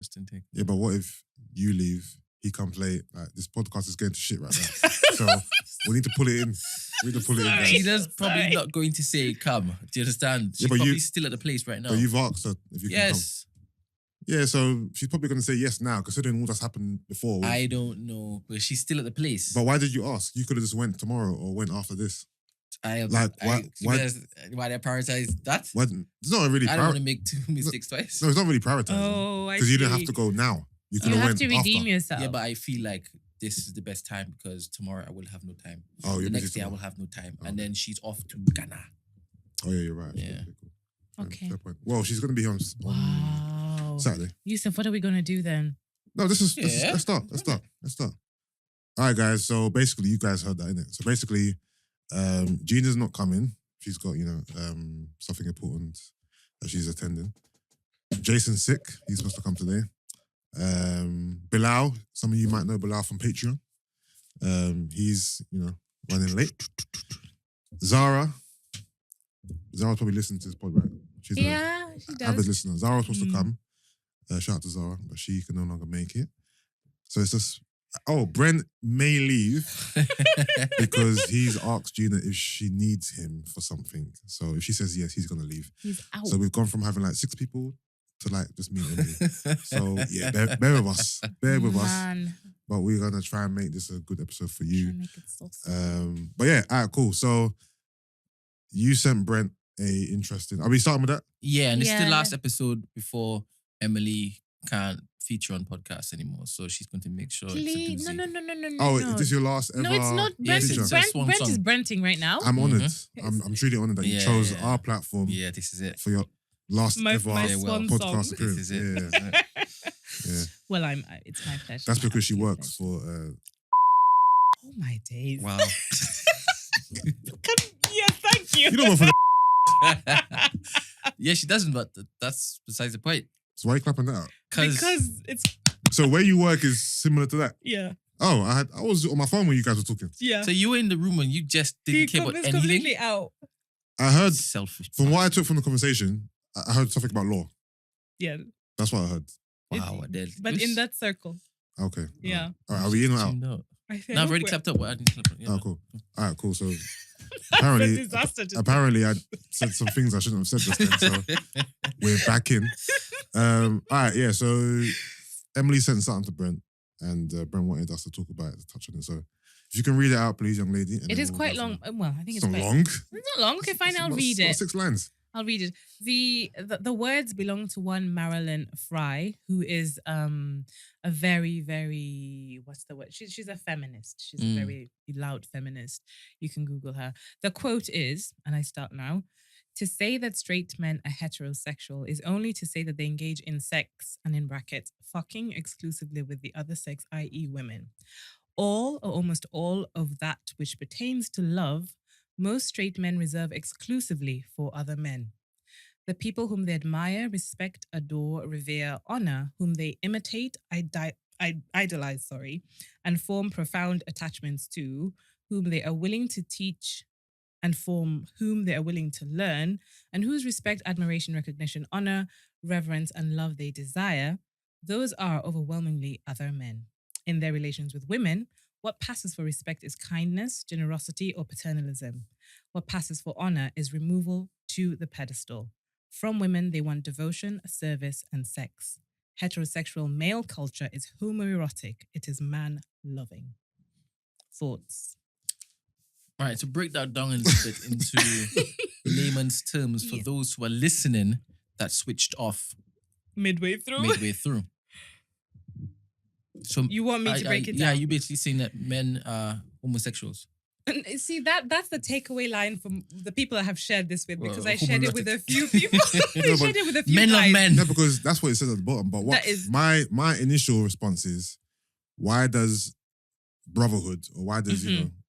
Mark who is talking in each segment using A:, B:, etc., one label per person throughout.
A: interesting take.
B: Yeah, but what if you leave, he comes late? Like, this podcast is getting to shit right now. So we need to pull it in. We need to pull it in, guys.
A: Gina's probably not going to say come. Do you understand? She's
B: but
A: probably still at the place right now.
B: But you've asked her if you can come.
A: Yes.
B: Yeah, so she's probably going to say yes now, considering all that's happened before.
A: I don't know, but she's still at the place.
B: But why did you ask? You could have just went tomorrow or went after this.
A: Why they prioritize that?
B: Why, it's not really.
A: I don't want to make two mistakes twice.
B: No, it's not really prioritizing.
C: Oh, I see.
B: Because you didn't have to go now. You could
C: You
B: have
C: have
B: went
C: to redeem
B: after.
C: yourself.
A: Yeah, but I feel like this is the best time because tomorrow I will have no time.
B: Oh,
A: the
B: you're
A: next
B: busy
A: day I
B: tomorrow.
A: will have no time,
B: Oh,
A: and
B: okay.
A: then she's off to Ghana.
B: Oh yeah, you're right.
A: Yeah.
B: Okay, cool.
C: Okay.
B: Fair point. Well, she's going to be on
C: Wow.
B: Saturday.
C: Yusuff, what are we going to do then?
B: No, let's start. All right, guys. So basically, you guys heard that, innit? So basically, Gina's not coming. She's got, something important that she's attending. Jason's sick. He's supposed to come today. Bilal, some of you might know Bilal from Patreon. He's, running late. Zara's probably listening to this pod, right? She's
C: She
B: an
C: does.
B: avid listener. Zara's supposed to come. Shout out to Zara, but she can no longer make it. So it's just... Oh, Brent may leave because he's asked Gina if she needs him for something. So if she says yes, he's going to leave.
C: He's out.
B: So we've gone from having 6 people to just me and Emily. So yeah, bear with us. Bear with us.
C: Man.
B: But we're going to try and make this a good episode for you.
C: Try and make it so simple.
B: But yeah, all right, cool. So you sent Brent a interesting... Are we starting with that?
A: Yeah, and it's the
C: Yeah.
A: last episode before Emily can't feature on podcasts anymore. So she's going to make sure
C: Please.
A: it's a
C: No.
A: doozy.
B: Oh,
C: no.
B: is this your last ever...
C: No, it's not.
A: Yes,
C: Brent,
A: it's
C: Brent,
A: a swan
C: Brent
A: song.
C: is Brenting right now.
B: I'm honoured.
A: Mhm.
B: I'm truly honoured that you chose our platform
A: Yeah, this is it.
B: for your last
C: My
B: ever
C: swan
B: podcast
C: song.
B: appearance.
A: This is it.
B: Yeah. Yeah.
C: Well, it's my pleasure.
B: That's
C: My
B: because she
C: absolute
B: works
C: pleasure.
B: for...
C: Oh my days.
A: Wow.
C: Yes, thank you.
B: You don't work for...
A: Yeah, she doesn't, but that's besides the point.
B: So why are you clapping that out?
C: Because it's
B: So where you work is similar to that?
C: yeah.
B: Oh, I was on my phone when you guys were talking.
C: Yeah.
A: So you were in the room and you just didn't care about
C: It's
A: anything.
C: completely out.
B: I heard,
A: Selfish.
B: from what I took from the conversation, I heard something about law.
C: Yeah.
B: That's what I heard.
A: Wow, Adele.
C: But in that circle.
B: Okay.
C: Yeah.
B: All right, are we in or out?
A: No,
C: I think
A: I've already
C: we're-
A: clapped up. But I didn't clap up. Yeah,
B: Oh,
A: no.
B: cool. All right, cool. So
C: That's
B: apparently,
C: a disaster. just
B: apparently I said some things I shouldn't have said just then, so we're back in. All right, yeah, so Emily sent something to Brent, and Brent wanted us to talk about it, to touch on it. So if you can read it out, please, young lady. and
C: It
B: then
C: is
B: we'll
C: quite
B: go
C: long.
B: from-
C: Well, I think
B: It's
C: it's
B: not
C: quite
B: long.
C: It's not long. Okay, fine. I'll read
B: About
C: it.
B: 6 lines.
C: I'll read it. The words belong to one Marilyn Fry, who is a very, very, what's the word? She's a feminist. She's a very loud feminist. You can Google her. The quote is, and I start now, to say that straight men are heterosexual is only to say that they engage in sex, and in brackets, fucking exclusively with the other sex, i.e. women. All or almost all of that which pertains to love, most straight men reserve exclusively for other men. The people whom they admire, respect, adore, revere, honor, whom they imitate, idolize, and form profound attachments to, whom they are willing to teach and form whom they are willing to learn, and whose respect, admiration, recognition, honor, reverence, and love they desire, those are overwhelmingly other men. In their relations with women, what passes for respect is kindness, generosity, or paternalism. What passes for honor is removal to the pedestal. From women, they want devotion, service, and sex. Heterosexual male culture is homoerotic. It is man-loving. Thoughts?
A: All right, to break that down a little bit into layman's terms for those who are listening that switched off
C: Midway through?
A: midway through. So
C: You want me to break it down?
A: Yeah, you basically saying that men are homosexuals.
C: And see, that's the takeaway line from the people I have shared this with, because
A: Well,
C: I shared it with a
A: homoerotic.
C: few people. I
B: No, but
C: shared it with a few
A: Men love
C: guys.
A: men.
B: No, because that's what it says at the bottom. But what
C: That is-
B: my initial response is, why does brotherhood or why does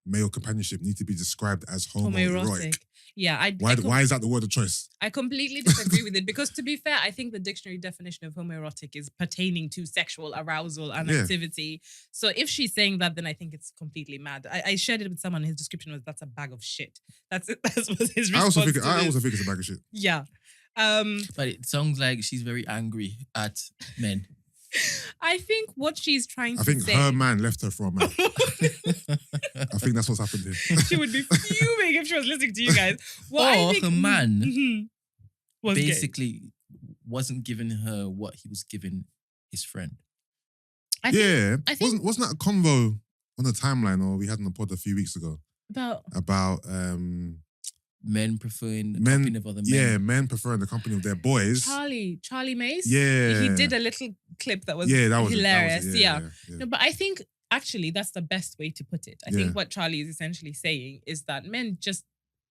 B: male companionship need to be described as homoerotic?
C: Yeah,
B: Why is that the word of choice?
C: I completely disagree with it, because to be fair, I think the dictionary definition of homoerotic is pertaining to sexual arousal and
B: Yeah.
C: activity. So if she's saying that, then I think it's completely mad. I shared it with someone. His description was, "That's a bag of shit." That's it. That was his
B: I
C: response.
B: also think
C: to
B: it's a bag of shit.
C: yeah.
A: But it sounds like she's very angry at men.
C: I think what she's trying
B: I
C: to
B: think
C: say.
B: her man left her for a man. I think that's what's happened here.
C: She would be fuming if she was listening to you guys. Well, I
A: Or
C: think
A: her man
C: was gay.
A: basically wasn't giving her what he was giving his friend.
C: I think
B: Wasn't that a convo on the timeline or we had on the pod a few weeks ago about
A: Men preferring the company of other men.
B: Yeah, men preferring the company of their boys.
C: Charlie Mace.
B: Yeah,
C: he did a little clip that was
B: that was
C: hilarious.
B: it.
C: Yeah. No, but I think actually that's the best way to put it. I think what Charlie is essentially saying is that men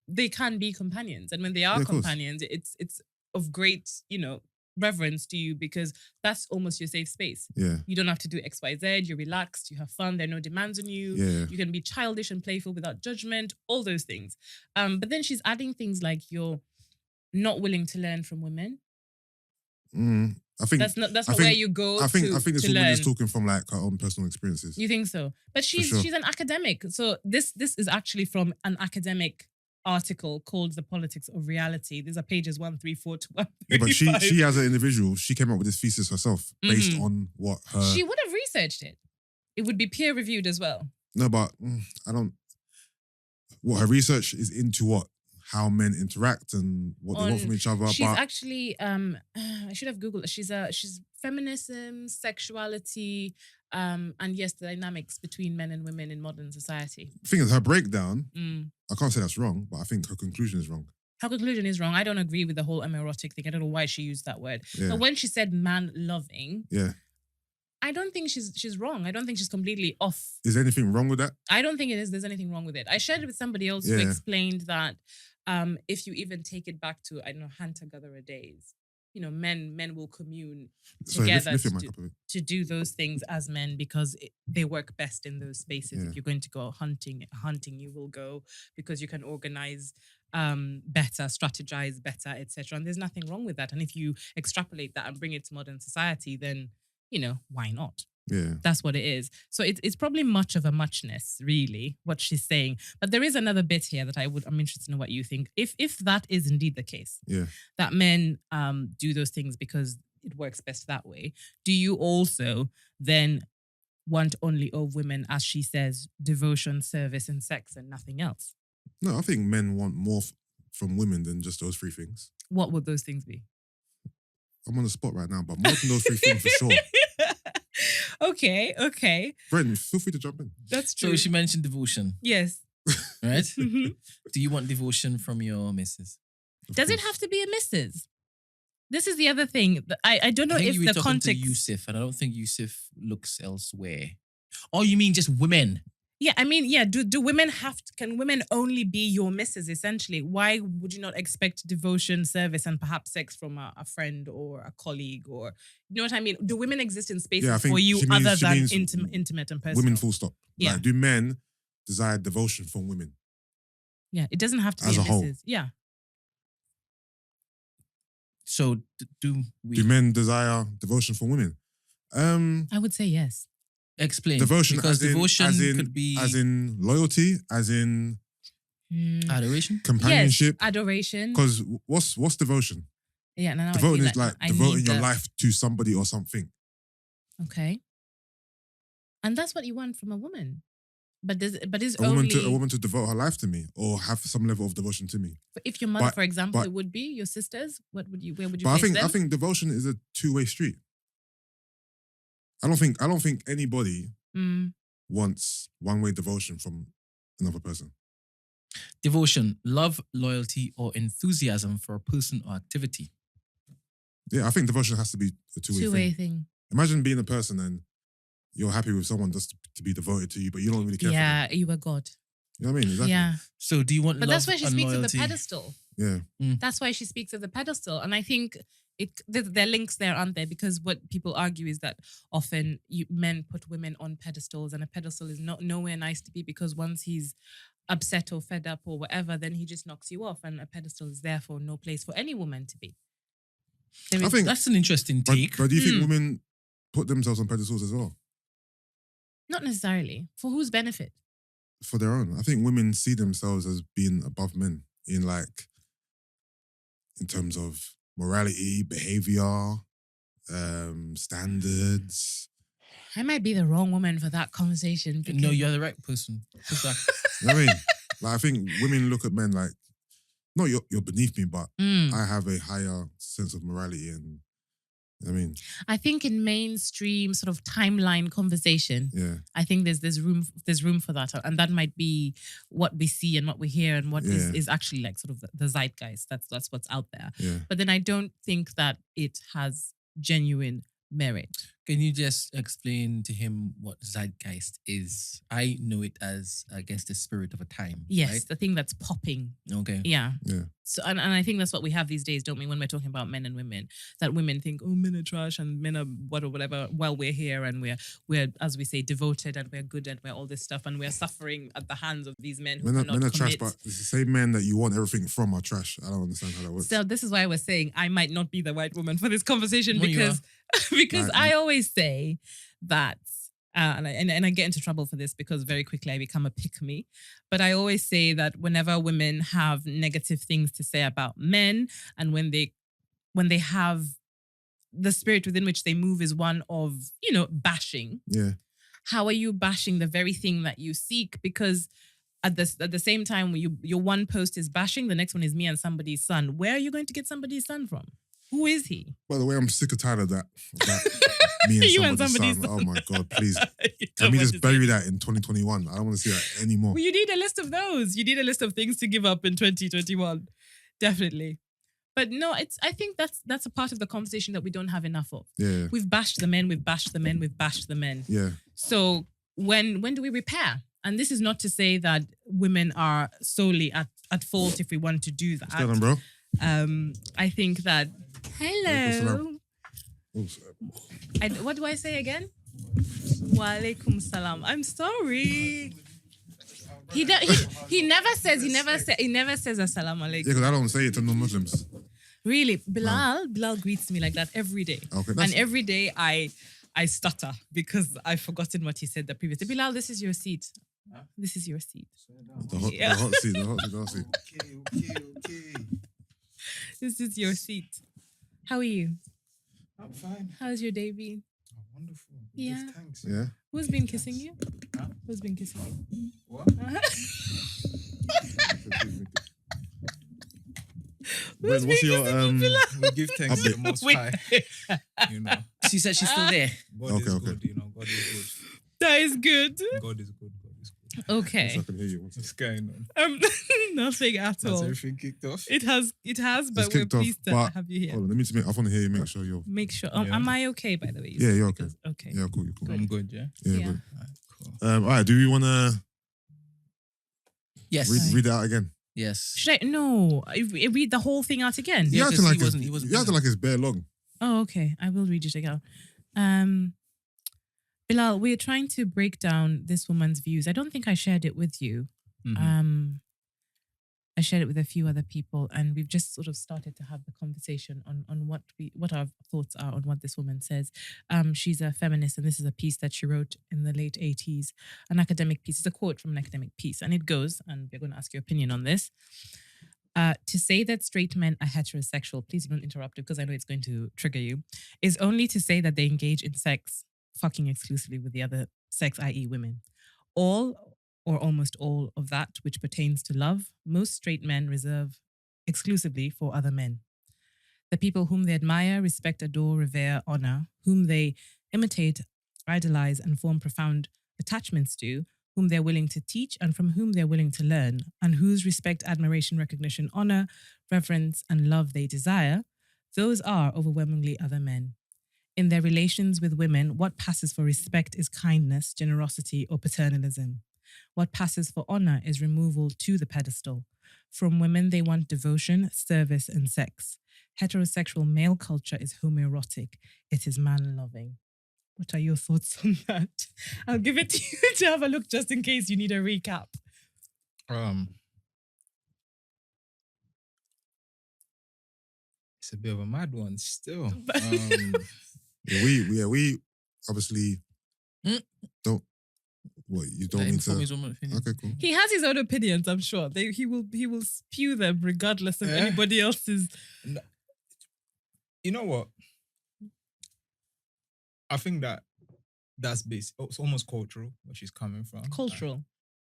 C: they can be companions, and when they are companions, it's of great reverence to you because that's almost your safe space.
B: Yeah.
C: You don't have to do X, Y, Z. You're relaxed. You have fun. There are no demands on you.
B: Yeah.
C: You can be childish and playful without judgment. All those things. But then she's adding things like you're not willing to learn from women.
B: I think
C: that's not where you go.
B: I think this woman
C: learn.
B: is talking from like her own personal experiences.
C: You think so? But she's an academic. So this is actually from an academic article called The Politics of Reality. These are pages 134 to 135.
B: Yeah, but she as an individual, she came up with this thesis herself based on what her...
C: She would have researched it. It would be peer reviewed as well.
B: No, but I don't... What her research is into what? How men interact and what they want from each other.
C: She's actually, I should have Googled it. She's feminism, sexuality, and yes, the dynamics between men and women in modern society.
B: The thing is, her breakdown, I can't say that's wrong, but I think her conclusion is wrong.
C: Her conclusion is wrong. I don't agree with the whole homoerotic thing. I don't know why she used that word. Yeah. But when she said man loving, I don't think she's wrong. I don't think she's completely off. Is
B: there anything wrong with that?
C: I don't think there's anything wrong with it. I shared it with somebody else who explained that if you even take it back to, I don't know, hunter-gatherer days, men will commune together to do those things as men because they work best in those spaces. Yeah. If you're going to go hunting, you will go because you can organize better, strategize better, etc. And there's nothing wrong with that. And if you extrapolate that and bring it to modern society, then, why not?
B: Yeah,
C: that's what it is. So it's probably much of a muchness, really, what she's saying. But there is another bit here that I'm interested in what you think. If that is indeed the case, that men do those things because it works best that way, do you also then want only of women, as she says, devotion, service, and sex, and nothing else?
B: No, I think men want more from women than just those three things.
C: What would those things be?
B: I'm on the spot right now, but more than those three things for sure.
C: Okay.
B: Brent, feel free to jump in.
C: That's true.
A: So she mentioned devotion.
C: Yes.
A: Right? Do you want devotion from your missus?
C: Does it have to be a missus? This is the other thing. I don't know if the context...
A: to Yusuff, and I don't think Yusuff looks elsewhere. Oh, you mean just women?
C: Yeah, I mean, do women can women only be your missus, essentially? Why would you not expect devotion, service, and perhaps sex from a friend or a colleague or, you know what I mean? Do women exist in spaces for you other than intimate and personal?
B: Women full stop.
C: Yeah.
B: Like, do men desire devotion from women?
C: Yeah, it doesn't have to be
B: as a whole.
C: missus. Yeah.
A: So do
B: men desire devotion from women?
C: I would say yes.
A: Explain.
B: Devotion,
A: because devotion
B: could be as in loyalty, as in
A: adoration,
B: companionship,
C: yes, adoration.
B: Because what's devotion?
C: Yeah, no,
B: devotion is like devoting your life to somebody or something.
C: Okay, and that's what you want from a woman, but is
B: a woman to devote her life to me or have some level of devotion to me.
C: But if your mother, for example, it would be your sisters. Where would you? But
B: I think devotion is a two-way street. I don't think anybody wants one-way devotion from another person.
A: Devotion, love, loyalty, or enthusiasm for a person or activity.
B: Yeah, I think devotion has to be a two-way thing. Imagine being a person and you're happy with someone just to be devoted to you, but you don't really care for them.
C: Yeah, you are God.
B: You know what I mean? Exactly.
C: Yeah.
A: So do you want love and loyalty?
C: But that's why she speaks of the pedestal.
B: Yeah.
C: That's why she speaks of the pedestal. And I think there are links there, aren't there? Because what people argue is that often men put women on pedestals, and a pedestal is nowhere nice to be because once he's upset or fed up or whatever, then he just knocks you off, and a pedestal is therefore no place for any woman to be.
A: I think that's an interesting take.
B: But do you think women put themselves on pedestals as well?
C: Not necessarily. For whose benefit?
B: For their own. I think women see themselves as being above men in terms of morality, behavior, standards,
C: I might be the wrong woman for that conversation. Because...
A: No, you're the right person. Just like,
B: You know what I mean? Like, I think women look at men like, no, you're beneath me, but I have a higher sense of morality and, you know what I mean?
C: I think in mainstream sort of timeline conversation, I think there's room for that, and that might be what we see and what we hear and what is actually like sort of the zeitgeist. That's what's out there.
B: Yeah.
C: But then I don't think that it has genuine merit.
A: can you just explain to him what zeitgeist is? I know it as, I guess, the spirit of a time.
C: Yes,
A: right?
C: the thing that's popping.
A: Okay.
C: Yeah.
B: Yeah.
C: So and I think that's what we have these days, don't we? When we're talking about men and women, that women think, oh, men are trash and men are what or whatever. While we're here and we're as we say devoted and we're good and we're all this stuff and we're suffering at the hands of these men who
B: Men
C: cannot
B: are trash,
C: commit.
B: but it's the same men that you want everything from are trash. I don't understand how that works.
C: So this is why I was saying I might not be the right woman for this conversation
A: No, you
C: because
B: Right.
C: I always say that. And I get into trouble for this because very quickly I become a pick-me. But I always say that whenever women have negative things to say about men, and when they have the spirit within which they move is one of, bashing.
B: Yeah.
C: How are you bashing the very thing that you seek? Because at the same time, your one post is bashing, the next one is me and somebody's son. Where are you going to get somebody's son from? Who is he?
B: By the way, I'm sick and tired of that. Me and
C: You and
B: somebody's
C: somebody's
B: son.
C: son.
B: Oh my God, please.
C: You
B: Can
C: don't
B: we
C: want
B: just
C: to
B: bury
C: see-
B: that in 2021? I don't want to see that anymore.
C: Well, you need a list of those. You need a list of things to give up in 2021. Definitely. But no, I think that's a part of the conversation that we don't have enough of.
B: Yeah.
C: We've bashed the men, we've bashed the men, we've bashed the men.
B: Yeah.
C: So when do we repair? And this is not to say that women are solely at fault if we want to do that.
B: What's going on, bro?
C: I think that hello.
B: Oh, sorry.
C: What do I say again? Wa alaikum salam. I'm sorry. He never says assalamu
B: Yeah,
C: alaikum.
B: because I don't say it to non-Muslims.
C: Really, Bilal greets me like that every day.
B: Okay,
C: And every day I stutter because I've forgotten what he said the previous day. Bilal, this is your seat. This is your seat.
B: The hot seat, the hot seat.
D: Okay.
C: This is your seat. How are you?
D: I'm fine.
C: How's your day been?
D: Oh, wonderful.
C: Yeah.
D: Give thanks.
B: Yeah.
C: Who's been kissing you?
D: Huh?
C: Who's been kissing you?
D: What?
B: Brent, what's your
D: We give thanks to the Most
C: Wait.
D: High. You know,
A: She said she's still there.
D: God is
B: Okay.
D: good. You know, God is
C: That is good.
D: good. God is good. God is good.
C: Okay.
B: I can hear you.
D: What's going on?
C: Nothing at
D: Has
C: all.
D: everything kicked off?
C: It has, but we're
B: kicked off,
C: pleased to
B: but-
C: have you here.
B: Hold on, let me just I want to hear you make sure you're.
C: Make sure.
D: Yeah.
C: Am I okay, by the way?
B: Yeah, you're okay.
C: Because- okay.
B: Yeah, cool. You're cool.
D: I'm good, yeah?
B: Yeah,
C: Yeah.
B: good.
D: Cool.
B: All right, do we want to
A: Yes.
B: read it out again?
A: Yes.
C: Should I? No. Read the whole thing out again.
A: Yeah,
B: You acting
A: 'cause
B: like
A: he wasn't
B: you acting like it's bare long.
C: Oh, okay. I will read it again. Bilal, we're trying to break down this woman's views. I don't think I shared it with you.
A: Mhm.
C: I shared it with a few other people, and we've just sort of started to have the conversation on what our thoughts are on what this woman says. She's a feminist, and this is a piece that she wrote in the late 80s, an academic piece. It's a quote from an academic piece, and it goes, and we're going to ask your opinion on this. To say that straight men are heterosexual, please don't interrupt it because I know it's going to trigger you, is only to say that they engage in sex, fucking exclusively with the other sex, i.e. women. All or almost all of that which pertains to love, most straight men reserve exclusively for other men. The people whom they admire, respect, adore, revere, honor, whom they imitate, idolize, and form profound attachments to, whom they're willing to teach and from whom they're willing to learn, and whose respect, admiration, recognition, honor, reverence, and love they desire, those are overwhelmingly other men. In their relations with women, what passes for respect is kindness, generosity, or paternalism. What passes for honor is removal to the pedestal. From women, they want devotion, service, and sex. Heterosexual male culture is homoerotic. It is man-loving. What are your thoughts on that? I'll give it to you to have a look just in case you need a recap.
D: It's a bit of a mad one still.
B: We obviously
A: Mm.
B: don't. What you don't
A: Let him
B: mean
A: form
B: to?
A: his own opinion.
B: Okay, cool.
C: He has his own opinions, I'm sure. He will spew them regardless of
D: Yeah.
C: anybody else's.
D: You know what? I think that that's based. It's almost cultural where she's coming from.
C: Cultural.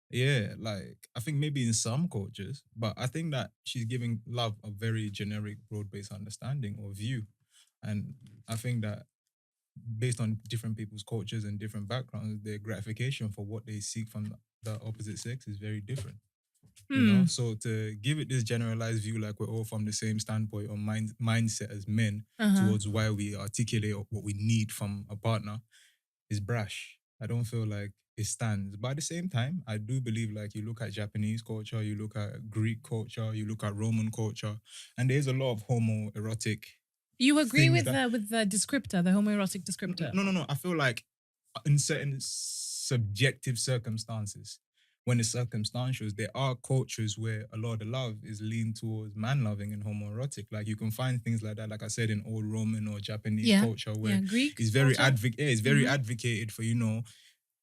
D: Yeah, like I think maybe in some cultures, but I think that she's giving love a very generic, broad-based understanding or view, and I think that based on different people's cultures and different backgrounds, their gratification for what they seek from the opposite sex is very different. You know, so to give it this generalized view, like we're all from the same standpoint or mindset as men towards why we articulate what we need from a partner is brash. I don't feel like it stands. But at the same time, I do believe like you look at Japanese culture, you look at Greek culture, you look at Roman culture, and there's a lot of homoerotic.
C: You agree with
D: that-
C: the descriptor, the homoerotic descriptor?
D: No. I feel like in certain subjective circumstances, when it's circumstantial, there are cultures where a lot of the love is leaned towards man loving and homoerotic. Like you can find things like that, like I said, in old Roman or Japanese culture, where
C: Greek
D: it's very
C: culture?
D: it's very advocated for, you know,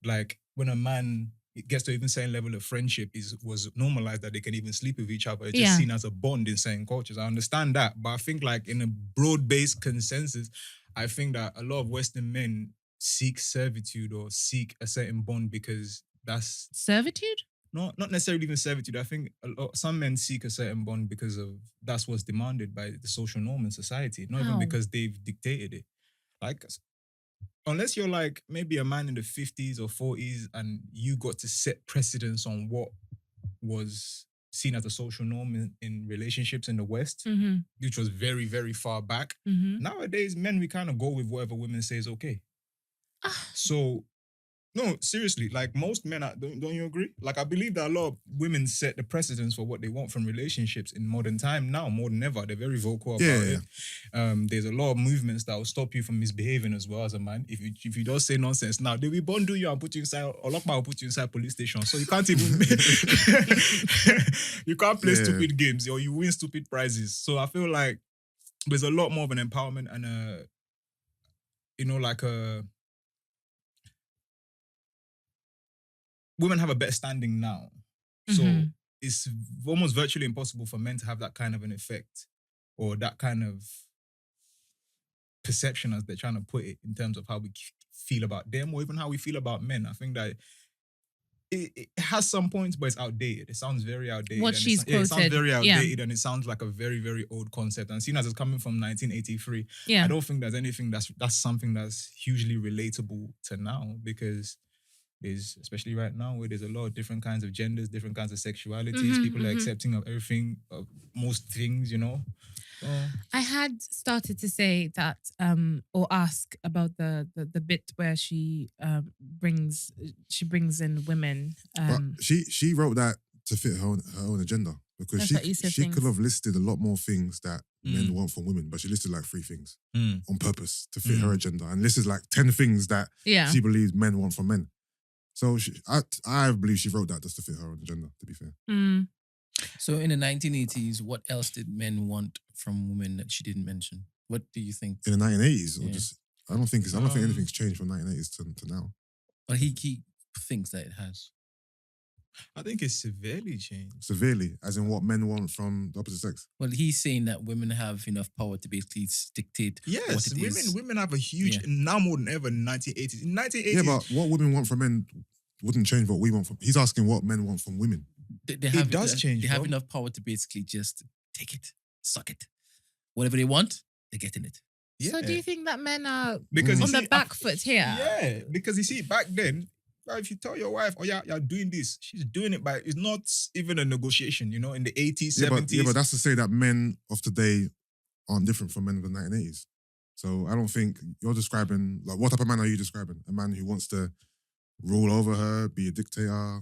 D: like when a man it gets to even certain level of friendship was normalized that they can even sleep with each other. It's just seen as a bond in certain cultures. I understand that, but I think like in a broad-based consensus, I think that a lot of Western men seek servitude or seek a certain bond because that's
C: servitude.
D: Not necessarily even servitude. I think some men seek a certain bond because of that's what's demanded by the social norm in society, not even because they've dictated it. Like, unless you're like maybe a man in the 50s or 40s and you got to set precedence on what was seen as a social norm in relationships in the West, which was very, very far back. Nowadays, men, we kind of go with whatever women say is okay. So, no, seriously, like most men, don't you agree? Like I believe that a lot of women set the precedence for what they want from relationships in modern time now, more than ever. They're very vocal about it. There's a lot of movements that will stop you from misbehaving as well as a man. If you don't say nonsense now, they will bundle you and put you inside, or Lokma will put you inside police station. So you can't even, you can't play stupid games or you win stupid prizes. So I feel like there's a lot more of an empowerment and women have a better standing now. So it's almost virtually impossible for men to have that kind of an effect or that kind of perception as they're trying to put it in terms of how we feel about them or even how we feel about men. I think that it has some points, but it's outdated. It sounds very outdated.
C: What she's quoted.
D: It sounds very outdated and it sounds like a very, very old concept. And seeing as it's coming from 1983, I don't think there's anything that's something that's hugely relatable to now because is especially right now where there's a lot of different kinds of genders, different kinds of sexualities. People are accepting of everything, of most things, you know.
C: I had started to say that or ask about the bit where she brings in women.
B: But she wrote that to fit her own agenda because she could have listed a lot more things that men want from women, but she listed like 3 things on purpose to fit her agenda, and listed like 10 things that she believes men want from men. So I believe she wrote that just to fit her own agenda, to be fair.
A: So in the 1980s, what else did men want from women that she didn't mention? What do you think?
B: In the 1980s? Or just, I don't think anything's changed from 1980s to now.
A: But he thinks that it has.
D: I think it's severely changed.
B: Severely? As in what men want from the opposite sex?
A: Well, he's saying that women have enough power to basically dictate what it is.
D: Women have a huge, now more than ever in 1980s. In 1980s...
B: Yeah, but what women want from men wouldn't change what we want from... He's asking what men want from women.
A: It does change. They have enough power to basically just take it, suck it. Whatever they want, they're getting it.
C: Yeah. So do you think that men are on the back foot here?
D: Yeah, because you see, back then, if you tell your wife, oh yeah, you're doing this, she's doing it, but it's not even a negotiation, you know, in the 80s, 70s.
B: But that's to say that men of today aren't different from men of the 1980s. So I don't think you're describing, like, what type of man are you describing? A man who wants to rule over her, be a dictator,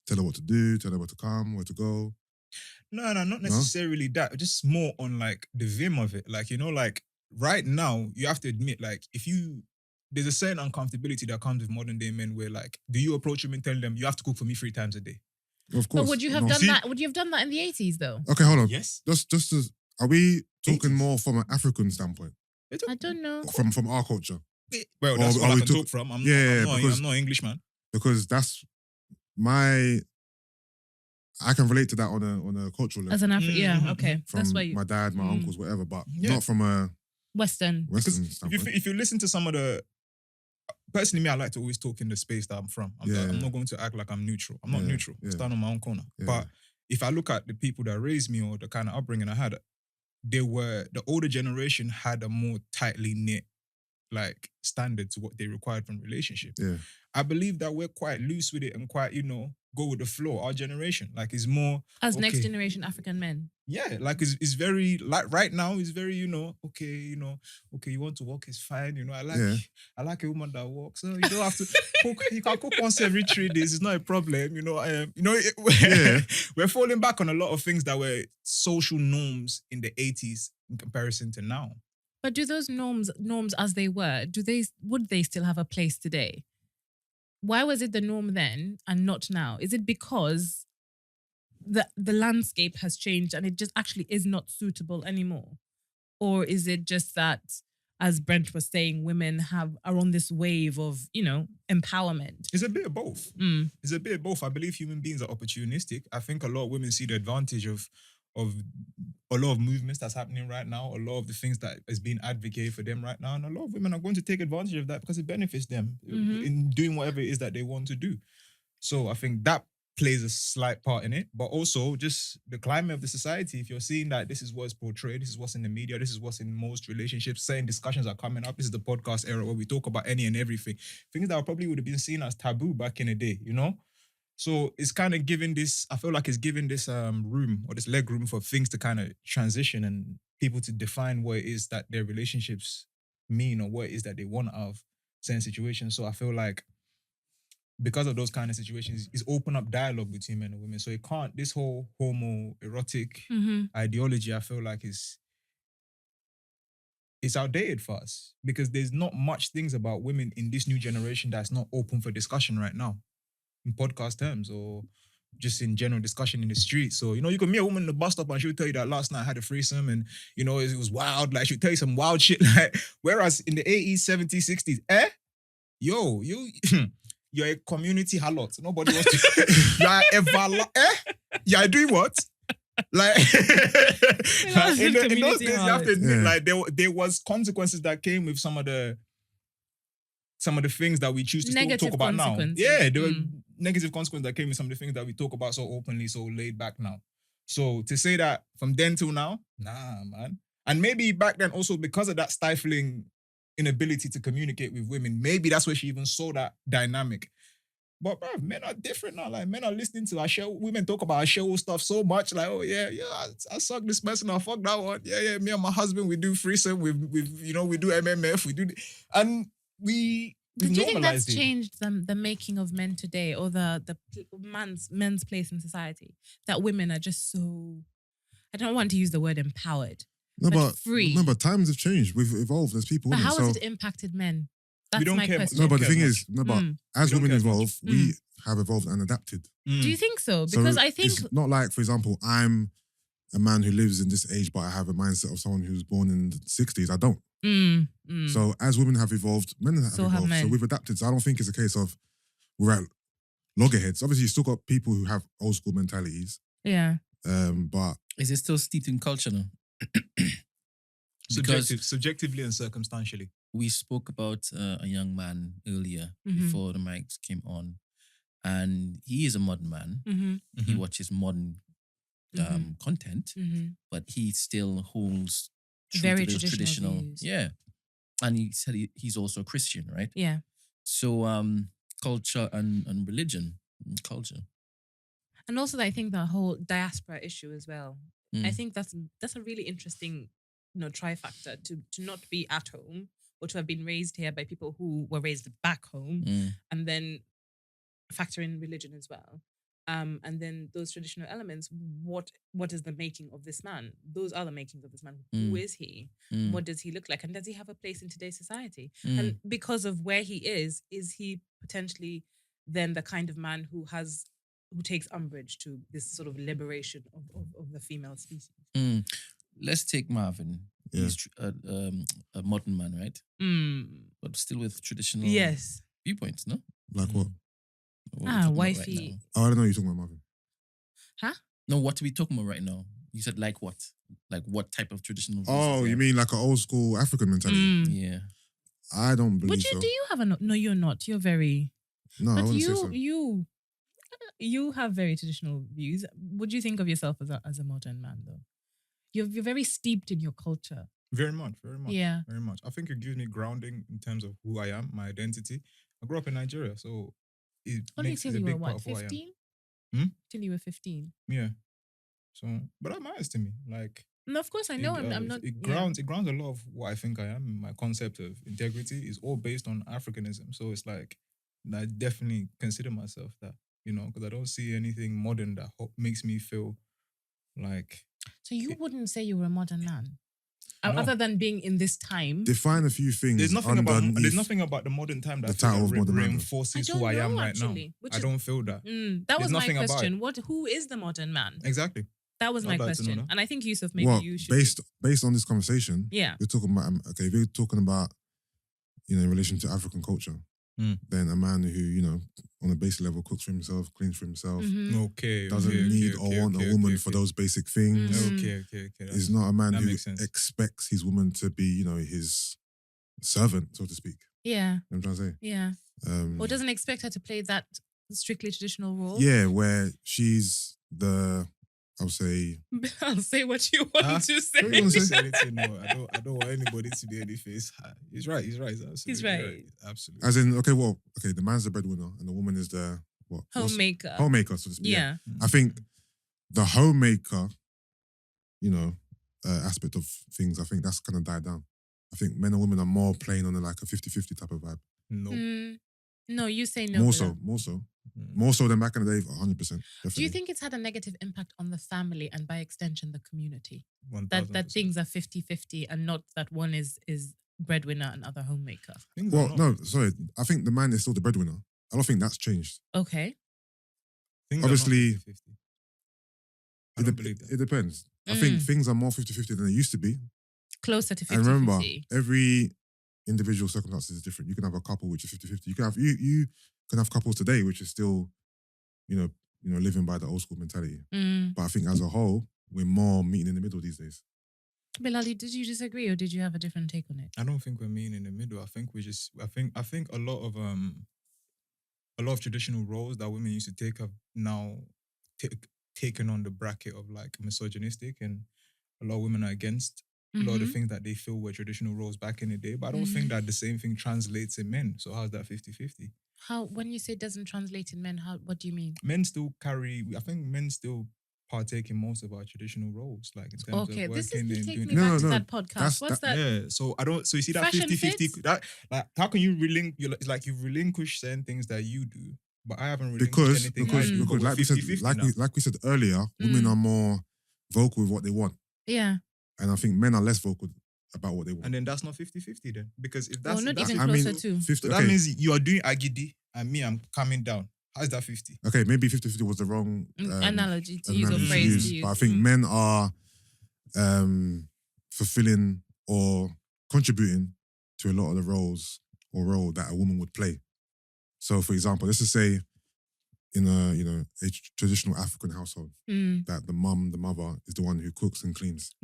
B: tell her what to do, tell her where to come, where to go.
D: No, not necessarily that. Just more on like the vim of it. Like, you know, like right now, you have to admit, like, there's a certain uncomfortability that comes with modern day men where like, do you approach them and tell them, you have to cook for me 3 times a day?
B: Of course.
C: But would you have done that? Would you have done that in the 80s though?
B: Okay, hold on.
D: Yes.
B: Just as, are we talking 80s more from an African standpoint?
C: I don't know.
B: From our culture?
D: Well, that's what I can talk from. I'm not English, man.
B: Because that's I can relate to that on a cultural level.
C: As an African, okay.
B: From
C: that's why
B: my dad, my uncles, whatever, but not from a
C: Western
B: standpoint.
D: If you listen to some of the personally, me, I like to always talk in the space that I'm from. I'm not going to act like I'm neutral. I'm not neutral. I stand on my own corner.
B: Yeah.
D: But if I look at the people that raised me or the kind of upbringing I had, the older generation had a more tightly knit like standard to what they required from relationship.
B: Yeah.
D: I believe that we're quite loose with it and quite, go with the flow. Our generation, like, is more
C: as next generation African men.
D: Yeah, like it's very like right now it's very okay, you want to walk is fine. I like a woman that walks. So you don't have to cook. You can cook once every 3 days. It's not a problem. We're falling back on a lot of things that were social norms in the 80s in comparison to now.
C: But do those norms as they were, would they still have a place today? Why was it the norm then and not now? Is it because the landscape has changed and it just actually is not suitable anymore? Or is it just that, as Brent was saying, women are on this wave of, empowerment?
D: It's a bit of both. It's a bit of both. I believe human beings are opportunistic. I think a lot of women see the advantage of a lot of movements that's happening right now, a lot of the things that is being advocated for them right now, and a lot of women are going to take advantage of that because it benefits them in doing whatever it is that they want to do. So I think that plays a slight part in it, but also just the climate of the society. If you're seeing that this is what's portrayed, this is what's in the media, this is what's in most relationships, certain discussions are coming up. This is the podcast era where we talk about any and everything. Things that probably would have been seen as taboo back in the day, So it's kind of giving this, I feel like it's giving this room or this leg room for things to kind of transition and people to define what it is that their relationships mean or what it is that they want out of certain situations. So I feel like because of those kind of situations, it's open up dialogue between men and women. So it can't, this whole homoerotic ideology, I feel like it's outdated for us because there's not much things about women in this new generation that's not open for discussion right now. In podcast terms or just in general discussion in the street. So, you can meet a woman in the bus stop and she'll tell you that last night I had a threesome and, it was wild. Like, she'll tell you some wild shit. Like, whereas in the 80s, 70s, 60s, you're a community harlot. Nobody wants to... You're doing what? Like, in those days, you have to admit, like, there was consequences that came with some of the things that we choose to talk about now. Yeah, there were negative consequences that came with some of the things that we talk about so openly, so laid back now. So to say that from then till now, nah, man. And maybe back then also because of that stifling inability to communicate with women, maybe that's where she even saw that dynamic. But bro, men are different now. Like, men are listening to our show. Women talk about our show stuff so much. Like, oh yeah, I suck this person, I fuck that one. Yeah, me and my husband, we do threesome. We do MMF. We do, and we.
C: Do you think that's changed the making of men today, or the men's place in society? That women are just so, I don't want to use the word empowered, but free.
B: No, but times have changed. We've evolved as people.
C: But how has it impacted men? That's my question.
B: No, but the thing is, as women evolve, we have evolved and adapted.
C: Do you think so? Because I think
B: it's not like, for example, I'm a man who lives in this age, but I have a mindset of someone who's born in the 60s. I don't. So as women have evolved, men have evolved. So we've adapted. So I don't think it's a case of we're at loggerheads. Obviously, you still got people who have old school mentalities.
C: Yeah.
B: But
A: is it still steeped in culture now?
D: Subjectively and circumstantially.
A: We spoke about a young man earlier before the mics came on, and he is a modern man. He watches modern content, but he still holds
C: very
A: to
C: traditional views.
A: Yeah. And he said he's also a Christian, right?
C: Yeah.
A: So culture and religion, culture.
C: And also I think the whole diaspora issue as well. I think that's a really interesting, trifactor to not be at home or to have been raised here by people who were raised back home and then factor in religion as well. And then those traditional elements, what is the making of this man? Those are the makings of this man. Who is he? What does he look like? And does he have a place in today's society? And because of where he is he potentially then the kind of man who takes umbrage to this sort of liberation of the female species?
A: Let's take Marvin. Yeah. He's a modern man, right? But still with traditional viewpoints, no?
B: Like what?
C: Wifey.
B: Right, I don't know you're talking about Marvin.
C: Huh?
A: No, what are we talking about right now? You said like what? Like what type of traditional views?
B: Oh, you mean like an old school African mentality?
A: Yeah.
B: I don't believe
C: Would you?
B: so.
C: Do you have a no? You're not. You're very.
B: No, I
C: But
B: wouldn't say so.
C: you have very traditional views. Would you think of yourself as a modern man though? You're very steeped in your culture.
D: Very much, very much.
C: Yeah.
D: Very much. I think it gives me grounding in terms of who I am, my identity. I grew up in Nigeria, so
C: Only
D: it's
C: till
D: a
C: you were
D: big part
C: what,
D: of who I am.
C: 15?
D: Hmm?
C: Till you were 15.
D: Yeah. So, but that matters to me. Like,
C: No, of course I know. I'm not.
D: It grounds a lot of what I think I am. My concept of integrity is all based on Africanism. So it's like, I definitely consider myself that, because I don't see anything modern that makes me feel like.
C: So you wouldn't say you were a modern man,
D: No.
C: other than being in this time.
B: Define a few things.
D: There's nothing about the modern time that
B: the title of modern man.
D: reinforces
C: I don't
D: who I am
C: know,
D: right
C: actually,
D: now. I don't feel that.
C: That was
D: There's
C: my
D: nothing about
C: question. Who is the modern man?
D: Exactly.
C: That was my
D: I'd like to know
C: question.
D: that.
C: And I think Yusuff, maybe
B: Well,
C: you should.
B: based on this conversation,
C: Yeah.
B: we're talking about if we're talking about in relation to African culture, then a man who on a basic level cooks for himself, cleans for himself,
D: Okay.
B: doesn't need or want a woman for those basic things.
D: Okay.
B: Is not a man
D: that
B: who
D: makes sense.
B: expects his woman to be his servant, so to speak.
C: Yeah.
B: You know what I'm trying to say.
C: Yeah.
B: Um,
C: Or doesn't expect her to play that strictly traditional role.
B: Yeah, where she's I'll say.
C: I'll say what you want to say.
B: What do you want to say?
D: Anything, no, I don't want anybody to be any face. He's right. He's absolutely
C: He's right.
D: Absolutely.
B: As in, the man's the breadwinner and the woman is the what?
C: Homemaker.
B: Homemaker, so to speak.
C: Yeah.
B: I think the homemaker, aspect of things, I think that's kind of died down. I think men and women are more playing on a 50-50 type of vibe.
D: No.
C: No, you say no.
B: More
C: Bilal.
B: more so than back in the day, 100%. Definitely.
C: Do you think it's had a negative impact on the family and by extension the community?
D: 1000%.
C: That things are 50-50 and not that one is breadwinner and other homemaker?
B: Well, no, sorry. I think the man is still the breadwinner. I don't think that's changed.
C: Okay.
B: Obviously,
D: I don't believe that.
B: It depends. I think things are more 50-50 than they used to be.
C: Closer to 50-50.
B: And remember, every individual circumstances is different. You can have a couple which is 50-50. You can have couples today which is still, living by the old school mentality. But I think as a whole, we're more meeting in the middle these days.
C: Bilal, did you disagree or did you have a different take on it?
D: I don't think we're meeting in the middle. I think I think a lot of traditional roles that women used to take have now taken on the bracket of misogynistic, and a lot of women are against a lot of the things that they feel were traditional roles back in the day. But I don't think that the same thing translates in men. So how's that 50-50?
C: How, when you say it doesn't translate in men, what do you mean?
D: Men still partake in most of our traditional roles, like in terms of working
C: this is
D: and
C: taking me
D: doing.
C: back to that podcast. What's that?
D: Yeah, so you see that
C: Fashion
D: 50-50,
C: fits?
D: that how can you it's like you've relinquished certain things that you do, but I haven't relinquished anything.
B: Because
D: but
B: like we said,
D: 50-50
B: like we said earlier, women are more vocal with what they want.
C: Yeah.
B: And I think men are less vocal about what they want.
D: And then that's not 50-50 then. Because if that's
C: not
D: that's,
C: even closer to.
B: 50,
D: so that means you are doing agidi and me, I'm coming down. How's that 50?
B: Okay, maybe 50-50 was the wrong
C: analogy to use or phrase to use.
B: But I think men are fulfilling or contributing to a lot of the role that a woman would play. So, for example, let's just say in a traditional African household that the mother is the one who cooks and cleans.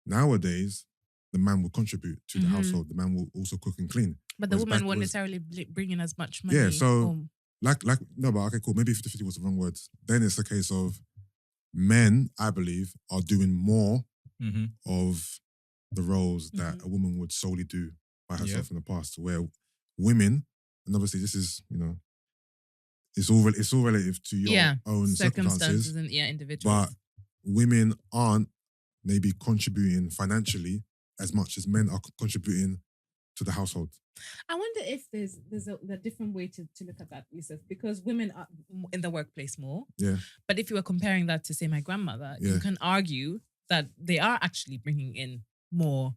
B: Nowadays, the man will contribute to the household. The man will also cook and clean.
C: But the woman won't necessarily bring in as much money.
B: Yeah, so
C: home.
B: No, but okay, cool. Maybe 50-50 was the wrong word. Then it's a case of men, I believe, are doing more of the roles that a woman would solely do by herself in the past. Where women, and obviously this is, it's all relative to your own circumstances
C: and individuals.
B: But women aren't maybe contributing financially as much as men are contributing to the household.
C: I wonder if there's a different way to look at that, Yusuff, because women are in the workplace more.
B: Yeah.
C: But if you were comparing that to, say, my grandmother, you can argue that they are actually bringing in more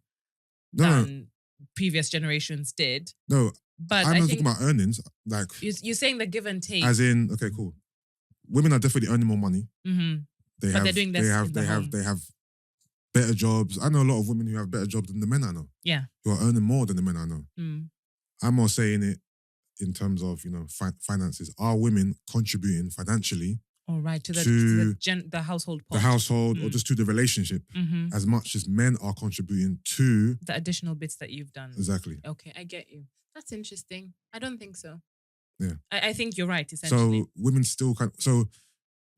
C: than previous generations did.
B: No,
C: but
B: I'm not talking about earnings. Like
C: you're saying the give and take.
B: As in, okay, cool. Women are definitely earning more money.
C: They're doing this.
B: They have better jobs. I know a lot of women who have better jobs than the men I know.
C: Yeah.
B: Who are earning more than the men I know. I'm more saying it in terms of, finances. Are women contributing financially
C: All right, to the household pot.
B: the household, or just to the relationship, as much as men are contributing to
C: the additional bits that you've done.
B: Exactly.
C: Okay, I get you. That's interesting. I don't think so.
B: Yeah.
C: I think you're right, essentially.
B: So women still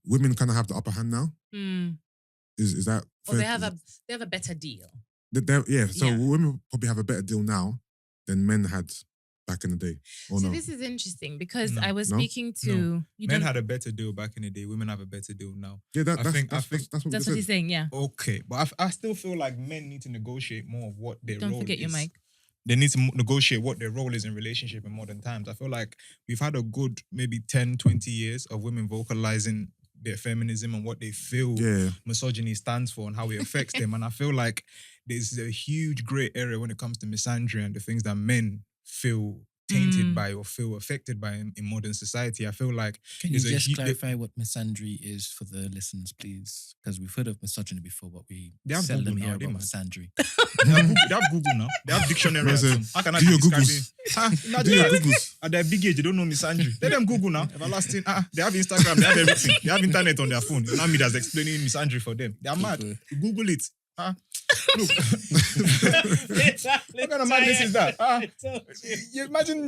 B: women kind of have the upper hand now. Is that?
C: Or they have a better deal.
B: So women probably have a better deal now than men had back in the day.
C: This is interesting because I was speaking to
D: men had a better deal back in the day. Women have a better deal now.
B: Yeah, that's
C: what he's saying. Yeah.
D: Okay, but I still feel like men need to negotiate more of what their role is.
C: Don't forget your mic.
D: They need to negotiate what their role is in relationship in modern times. I feel like we've had a good maybe 10, 20 years of women vocalizing their feminism and what they feel misogyny stands for and how it affects them. And I feel like there's a huge grey area when it comes to misandry and the things that men feel tainted by or feel affected by in modern society. I feel like...
A: Can you just clarify what misandry is for the listeners, please? Because we've heard of misogyny before, but we seldom hear about misandry.
D: They have Google now. They have dictionary. How can I
B: do your Googles?
D: Imagine Googles. At their big age, they don't know misandry. Let them Google now. Everlasting. They have Instagram. They have everything. They have internet on their phone. It's not me that's explaining misandry for them. They are mad. Google it. Look. What kind of madness is that? You imagine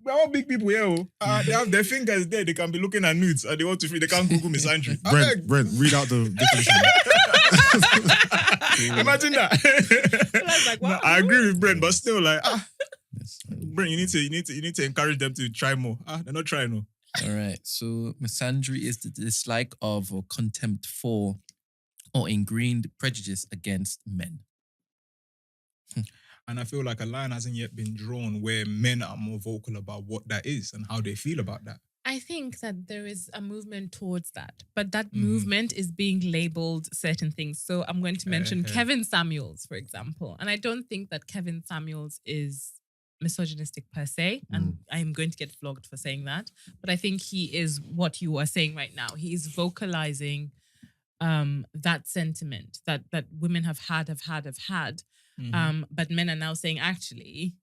D: we're all big people here. They have their fingers there. They can be looking at nudes and they want to free. They can't Google misandry.
B: Brent, read out the definition.
D: Imagine that. No, I agree with Brent, but still, like, Brent, you need to encourage them to try more. They're not trying more.
A: All right. So misandry is the dislike of or contempt for or ingrained prejudice against men.
D: And I feel like a line hasn't yet been drawn where men are more vocal about what that is and how they feel about that.
C: I think that there is a movement towards that, but that movement is being labeled certain things. So I'm going to mention Kevin Samuels, for example. And I don't think that Kevin Samuels is misogynistic per se, and I'm going to get flogged for saying that. But I think he is what you are saying right now. He is vocalizing that sentiment that women have had. But men are now saying, actually,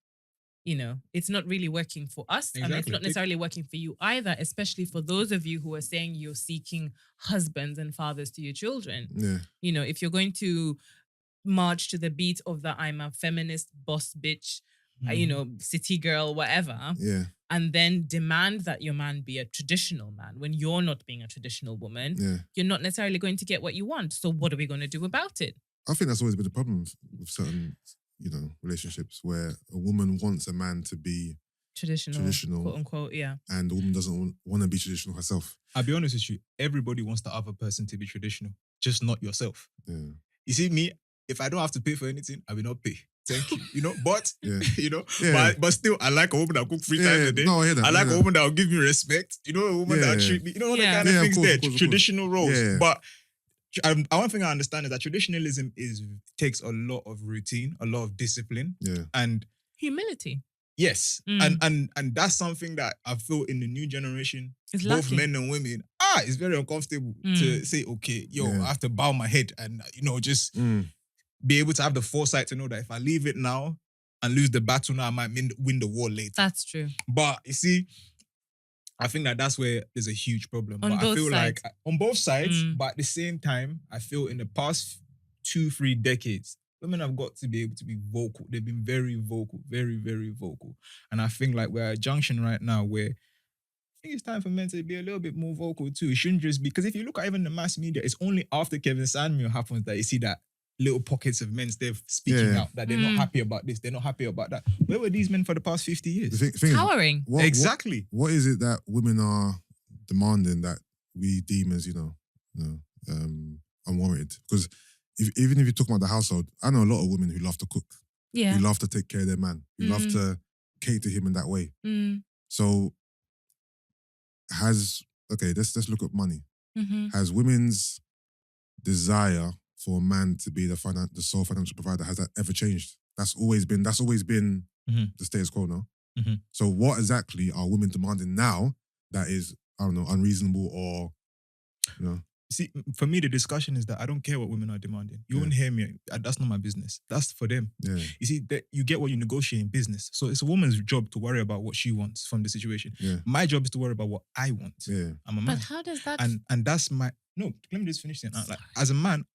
C: it's not really working for us.
D: Exactly.
C: And it's not necessarily working for you either, especially for those of you who are saying you're seeking husbands and fathers to your children.
B: Yeah.
C: If you're going to march to the beat of the I'm a feminist boss bitch, city girl, whatever, and then demand that your man be a traditional man when you're not being a traditional woman, you're not necessarily going to get what you want. So what are we going to do about it?
B: I think that's always been the problem with certain, relationships where a woman wants a man to be traditional,
C: quote unquote,
B: and the woman doesn't want to be traditional herself.
D: I'll be honest with you, everybody wants the other person to be traditional, just not yourself.
B: Yeah.
D: You see, me, if I don't have to pay for anything, I will not pay. Thank you. But but still, I like a woman that cook 3 times a day.
B: No, I hear that.
D: I like a woman that will give me respect. A woman that will treat me. All the kind of things there. Traditional roles.
B: Yeah.
D: But one thing I understand is that traditionalism takes a lot of routine, a lot of discipline, and
C: humility.
D: Yes, and that's something that I feel in the new generation,
C: it's
D: both
C: lacking.
D: men and women, it's very uncomfortable to say, okay, I have to bow my head and just be able to have the foresight to know that if I leave it now and lose the battle now, I might win the war later.
C: That's true.
D: But you see, I think that's where there's a huge problem.
C: On
D: but
C: both
D: I feel
C: sides.
D: like on both sides, but at the same time, I feel in the past 2-3 decades, women have got to be able to be vocal. They've been very vocal, very, very vocal. And I think like we're at a junction right now where I think it's time for men to be a little bit more vocal too. It shouldn't just be, because if you look at even the mass media, it's only after Kevin Samuel happens that you see that little pockets of men still speaking out that they're not happy about this, they're not happy about that. Where were these men for the past 50 years?
C: Cowering.
D: Exactly.
B: What is it that women are demanding that we deem as, unwarranted? Because even if you talk about the household, I know a lot of women who love to cook.
C: Yeah.
B: Who love to take care of their man. Who love to cater him in that way. So let's look at money. Has women's desire for a man to be the sole financial provider, has that ever changed? That's always been the status quo now. So what exactly are women demanding now that is, I don't know, unreasonable or,
D: See, for me, the discussion is that I don't care what women are demanding. You won't hear me. That's not my business. That's for them.
B: Yeah.
D: You see, that you get what you negotiate in business. So it's a woman's job to worry about what she wants from the situation.
B: Yeah.
D: My job is to worry about what I want.
B: Yeah.
D: I'm a man.
C: But how does that?
D: And that's my no. Let me just finish it. Like, as a man,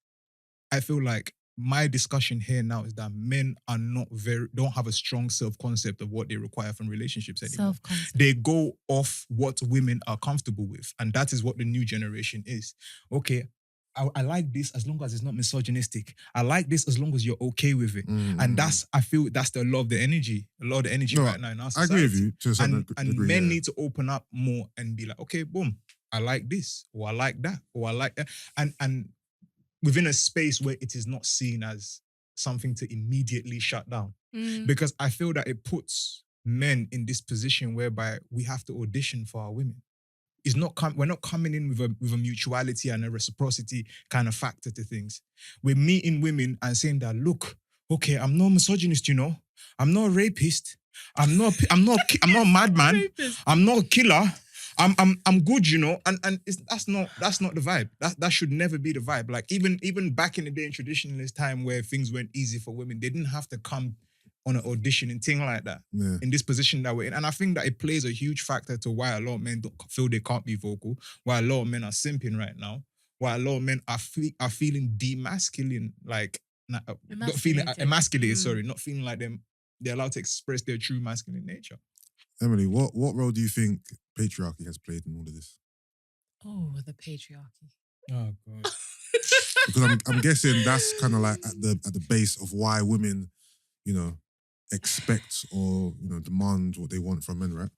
D: I feel like my discussion here now is that men are don't have a strong self-concept of what they require from relationships anymore.
C: Self-concept.
D: They go off what women are comfortable with. And that is what the new generation is. Okay, I like this as long as it's not misogynistic. I like this as long as you're okay with it. And I feel that's a lot of the energy right now in our society.
B: I agree with you to a certain
D: and
B: degree,
D: men need to open up more and be like, okay, boom, I like this, or I like that, or I like that. And within a space where it is not seen as something to immediately shut down. Because I feel that it puts men in this position whereby we have to audition for our women. It's not we're not coming in with a mutuality and a reciprocity kind of factor to things. We're meeting women and saying that, look, okay, I'm not misogynist, you know. I'm not a rapist. I'm not a madman. I'm not a killer. I'm good, you know, and that's not the vibe. That should never be the vibe. Like even back in the day in traditionalist time where things weren't easy for women, they didn't have to come on an audition and thing like that in this position that we're in. And I think that it plays a huge factor to why a lot of men don't feel they can't be vocal, why a lot of men are simping right now, why a lot of men are feeling demasculine, like not feeling emasculated. Sorry, not feeling like they're allowed to express their true masculine nature.
B: Emily, what role do you think patriarchy has played in all of this?
C: Oh, the patriarchy.
D: Oh God.
B: Because I'm guessing that's kind of like at the base of why women, you know, expect or, you know, demand what they want from men, right?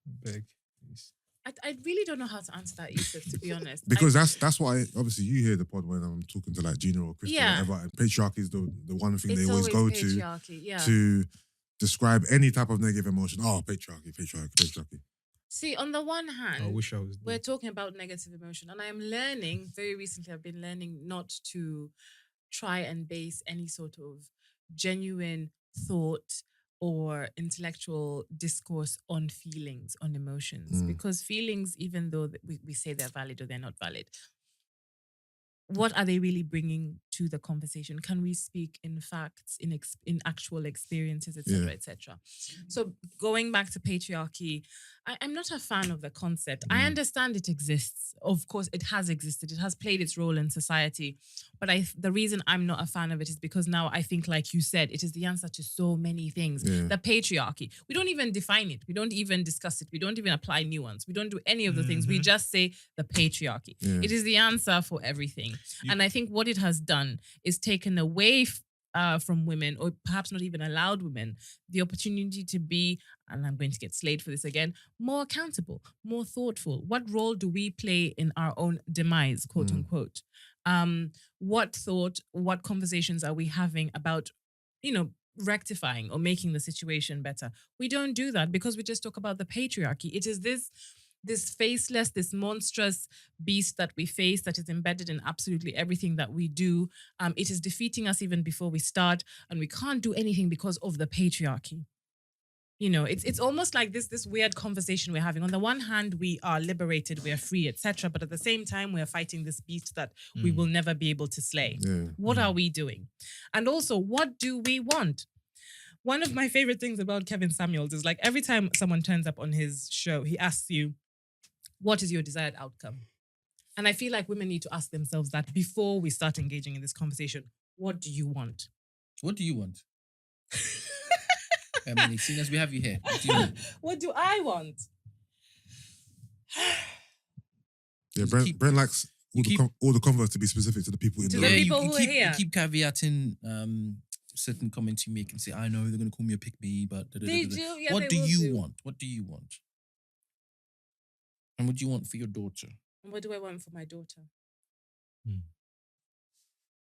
D: Beg, please.
C: I really don't know how to answer that, Yusuff, to be honest.
B: Because that's why obviously you hear the pod when I'm talking to like Gina or Krista or whatever, and patriarchy is the one thing they always go to describe any type of negative emotion. Oh, patriarchy.
C: See, on the one hand,
D: I wish I was
C: we're talking about negative emotion, and I am learning, very recently I've been learning not to try and base any sort of genuine thought or intellectual discourse on feelings, on emotions. Because feelings, even though we say they're valid or they're not valid, what are they really bringing to the conversation? Can we speak in facts, in actual experiences, etc., etc.? So going back to patriarchy, I'm not a fan of the concept. I understand it exists. Of course, it has existed. It has played its role in society. But the reason I'm not a fan of it is because now I think, like you said, it is the answer to so many things. The patriarchy. We don't even define it. We don't even discuss it. We don't even apply nuance. We don't do any of the things. We just say the patriarchy. It is the answer for everything. And I think what it has done is taken away from women, or perhaps not even allowed women, the opportunity to be, and I'm going to get slayed for this again, more accountable, more thoughtful. What role do we play in our own demise, quote unquote? What conversations are we having about, you know, rectifying or making the situation better? We don't do that because we just talk about the patriarchy. It is this faceless, this monstrous beast that we face that is embedded in absolutely everything that we do. It is defeating us even before we start, and we can't do anything because of the patriarchy. You know, it's almost like this weird conversation we're having. On the one hand, we are liberated, we are free, etc. But at the same time, we are fighting this beast that we will never be able to slay. What are we doing? And also, what do we want? One of my favorite things about Kevin Samuels is like every time someone turns up on his show, he asks you, what is your desired outcome? And I feel like women need to ask themselves that before we start engaging in this conversation. What do you want?
A: What do you want? Emily, seeing as we have you here, what do you want?
C: What do I want?
B: Yeah, Brent likes all the converts to be specific to the people in the room.
A: You keep caveating certain comments you make and say, I know they're going to call me a pick-me, but...
C: They do, yeah,
A: what do you want? What do you want? And what do you want for your daughter?
C: And what do I want for my daughter?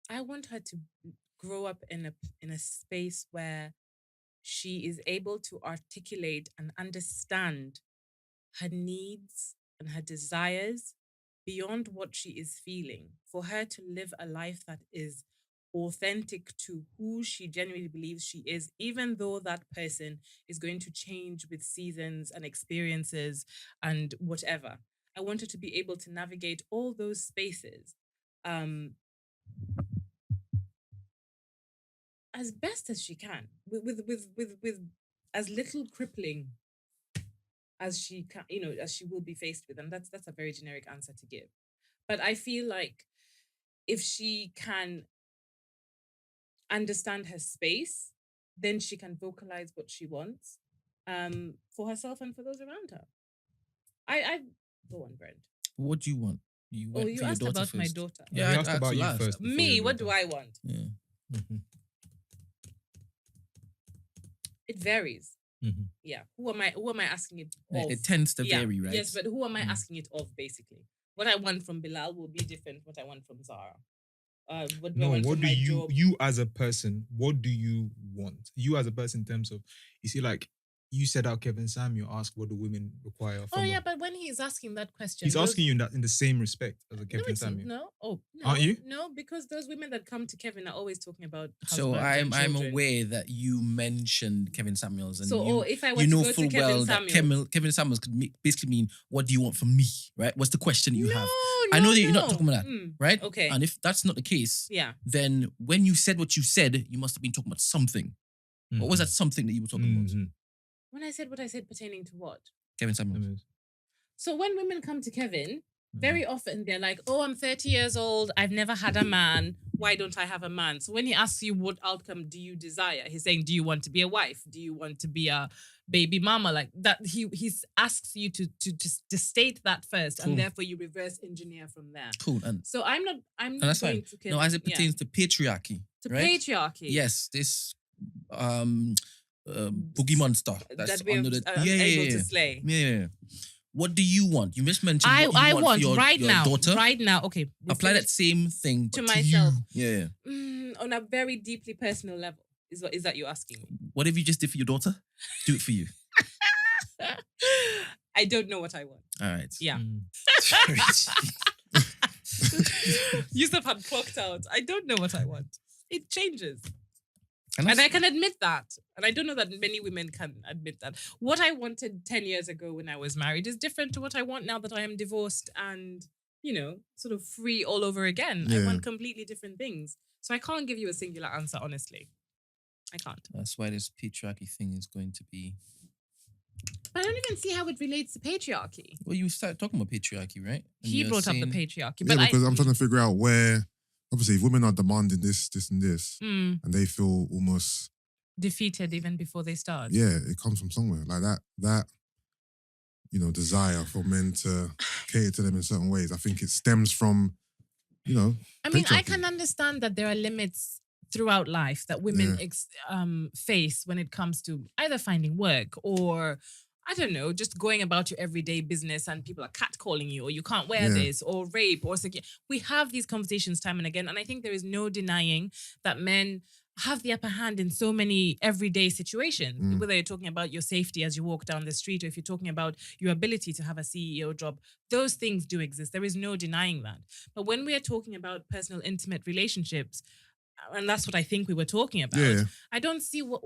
C: I want her to grow up in a space where she is able to articulate and understand her needs and her desires beyond what she is feeling. For her to live a life that is authentic to who she genuinely believes she is, even though that person is going to change with seasons and experiences and whatever. I want her to be able to navigate all those spaces as best as she can, with as little crippling as she can, as she will be faced with. And that's a very generic answer to give. But I feel like if she can understand her space, then she can vocalize what she wants for herself and for those around her. I go on, Brent.
A: What do you want? You
C: asked about
A: first.
C: my daughter.
A: Yeah,
D: he
A: I
D: asked
A: asked
D: about you
A: last.
D: first.
C: Me, what do I want?
A: Yeah.
D: Mm-hmm.
C: It varies.
D: Mm-hmm.
C: Yeah. Who am I asking it of?
A: It tends to vary, right?
C: Yes, but who am I asking it of, basically? What I want from Bilal will be different from what I want from Zara. What do
D: you as a person, what do you want? You as a person in terms of, you see, like, you said out Kevin Samuel asked what do women require from
C: but when he's asking that question,
D: he's asking you in the same respect as a Kevin Samuel.
C: No,
D: aren't you?
C: No, because those women that come to Kevin are always talking about
A: So I'm aware that you mentioned Kevin Samuels, and
C: if I were to go to Kevin Samuels,
A: Kevin Samuels could basically mean, what do you want from me, right? What's the question you have?
C: I
A: know that you're not talking about that, right?
C: Okay.
A: And if that's not the case,
C: yeah,
A: then when you said what you said, you must have been talking about something. Mm-hmm. What was that something that you were talking about?
C: When I said what I said pertaining to what?
A: Kevin Samuels.
C: So when women come to Kevin, very often they're like, oh, I'm 30 years old. I've never had a man. Why don't I have a man? So when he asks you what outcome do you desire, he's saying, do you want to be a wife? Do you want to be a baby mama? Like that, he asks you to state that first, cool. And therefore you reverse engineer from there.
A: Cool. And
C: so I'm not
A: that's fine. To Kevin. No, as it pertains to patriarchy.
C: Patriarchy.
A: Yes, this boogie monster that's
C: that we're able to slay.
A: Yeah. What do you want? You just mentioned
C: I
A: want for your daughter.
C: Right now, okay.
A: Apply that same thing
C: to myself.
A: Yeah.
C: On a very deeply personal level. Is that you're asking me?
A: Whatever you just did for your daughter, do it for you.
C: I don't know what I want.
A: All right.
C: Yeah. Yusuff had clocked out. I don't know what I want. It changes. And I can admit that. And I don't know that many women can admit that. What I wanted 10 years ago when I was married is different to what I want now that I am divorced and, sort of free all over again. Yeah. I want completely different things. So I can't give you a singular answer, honestly. I can't.
A: That's why this patriarchy thing is going to be...
C: But I don't even see how it relates to patriarchy.
A: Well, you started talking about patriarchy, right? And
C: he brought up the patriarchy.
B: Yeah, because I'm trying to figure out where... Obviously, if women are demanding this, and this, and they feel almost
C: defeated even before they start.
B: Yeah, it comes from somewhere like that. Desire for men to cater to them in certain ways. I think it stems from, I mean,
C: I can understand that there are limits throughout life that women face when it comes to either finding work or, I don't know, just going about your everyday business and people are catcalling you or you can't wear this or rape or something. We have these conversations time and again. And I think there is no denying that men have the upper hand in so many everyday situations, whether you're talking about your safety as you walk down the street or if you're talking about your ability to have a CEO job, those things do exist. There is no denying that. But when we are talking about personal, intimate relationships, and that's what I think we were talking about, I don't see what...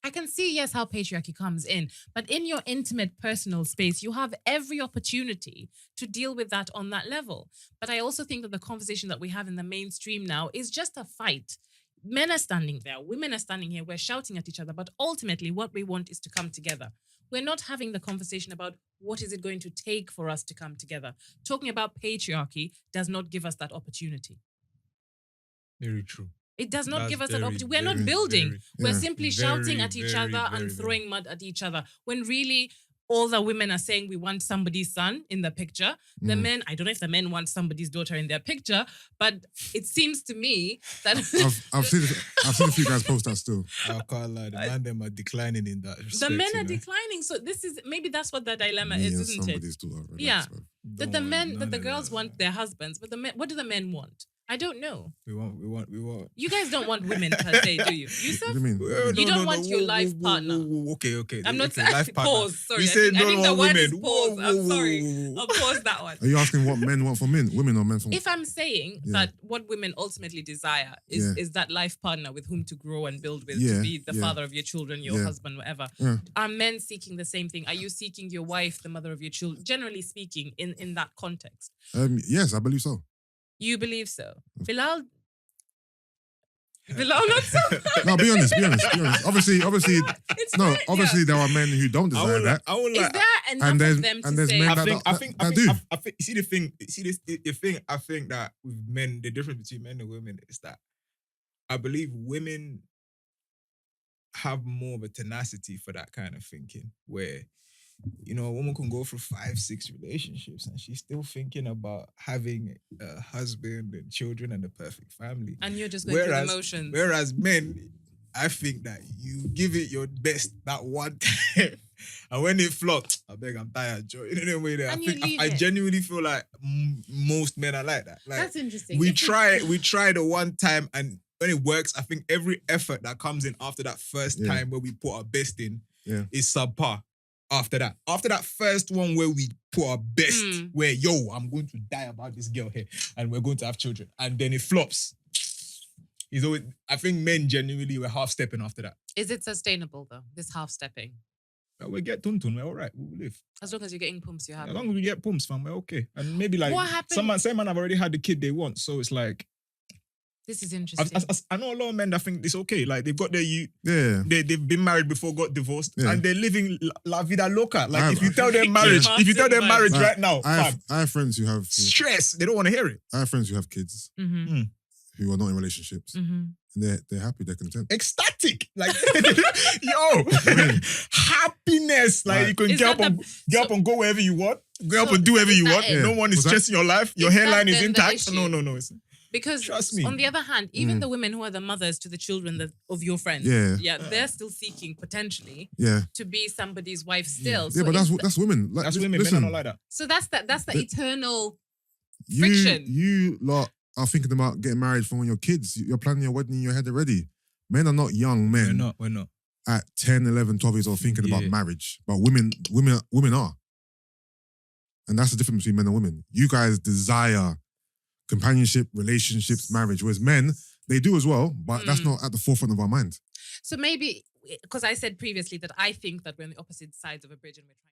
C: I can see, yes, how patriarchy comes in, but in your intimate personal space, you have every opportunity to deal with that on that level. But I also think that the conversation that we have in the mainstream now is just a fight. Men are standing there, women are standing here, we're shouting at each other, but ultimately what we want is to come together. We're not having the conversation about what is it going to take for us to come together. Talking about patriarchy does not give us that opportunity.
D: Very true.
C: It does not give us that opportunity. We're not building. We're simply shouting at each other and throwing mud at each other. When really all the women are saying we want somebody's son in the picture. The men, I don't know if the men want somebody's daughter in their picture, but it seems to me that...
B: I've seen a few guys post that still.
D: I can't lie. The man them are declining in that respect.
C: The men are declining. So maybe that's what the dilemma is, isn't it?
B: Daughter,
C: that the girls want their husbands, but what do the men want? I don't know.
D: We want.
C: You guys don't want women per se, do you? Yusuff?
B: What do you mean?
C: You don't want your life partner.
D: Okay.
C: I'm not
D: okay, life partner.
C: Pause. Sorry.
D: We said
C: I think the
D: don't
C: word
D: want
C: is
D: women.
C: pause. I'm sorry. I'll pause that one.
B: Are you asking what men want from women or men from?
C: If I'm saying that what women ultimately desire is that life partner with whom to grow and build with, to be the father of your children, your husband, whatever.
B: Yeah.
C: Are men seeking the same thing? Are you seeking your wife, the mother of your children? Generally speaking, in that context.
B: Yes, I believe so.
C: You believe so. Bilal, not so.
B: No, be honest. Obviously, obviously there are men who don't desire that.
C: Is there enough of them to say?
D: I think you see the thing. I think that with men, the difference between men and women is that I believe women have more of a tenacity for that kind of thinking, where a woman can go through 5-6 relationships and she's still thinking about having a husband and children and the perfect family.
C: And you're just going through the motions.
D: Whereas men, I think that you give it your best that one time, and when it flops, I beg, I'm tired, Joe. In a way that I genuinely feel like most men are like that. Like,
C: that's interesting.
D: We try the one time, and when it works, I think every effort that comes in after that first time where we put our best in is subpar. After that first one where we put our best, where I'm going to die about this girl here, and we're going to have children, and then it flops. I think men genuinely were half stepping after that.
C: Is it sustainable though? This half stepping.
D: Well, we get tuntun, we're all right. We'll live.
C: As long as you're getting pumps, you're happy.
D: As long as we get pumps, fam, we're okay. And maybe like
C: what happened?
D: Some man have already had the kid they want, so it's like.
C: This is interesting.
D: I know a lot of men that think it's okay. Like they've got they've been married before, got divorced, and they're living la vida loca. Like if you tell them marriage, right now,
B: I have friends who have
D: stress. They don't want to hear it.
B: I have friends who have kids who are not in relationships, and they're happy, they're content,
D: ecstatic. Like happiness. Like you can get up and go wherever you want, go up and do whatever you want. No one is stressing your life. Your hairline is intact. No.
C: Because
D: trust me.
C: On the other hand, even the women who are the mothers to the children of your friends, they're still seeking potentially to be somebody's wife still.
B: Yeah, so but that's women. Like,
D: that's women.
B: Listen,
D: men are not like that.
C: So that's the eternal friction.
B: You lot are thinking about getting married for when you're kids. You're planning your wedding in your head already. Men are not young men.
D: We're not.
B: At 10, 11, 12 years old thinking about marriage. But women are. And that's the difference between men and women. You guys desire companionship, relationships, marriage. Whereas men, they do as well, but that's not at the forefront of our mind.
C: So maybe, because I said previously that I think that we're on the opposite sides of a bridge and we're trying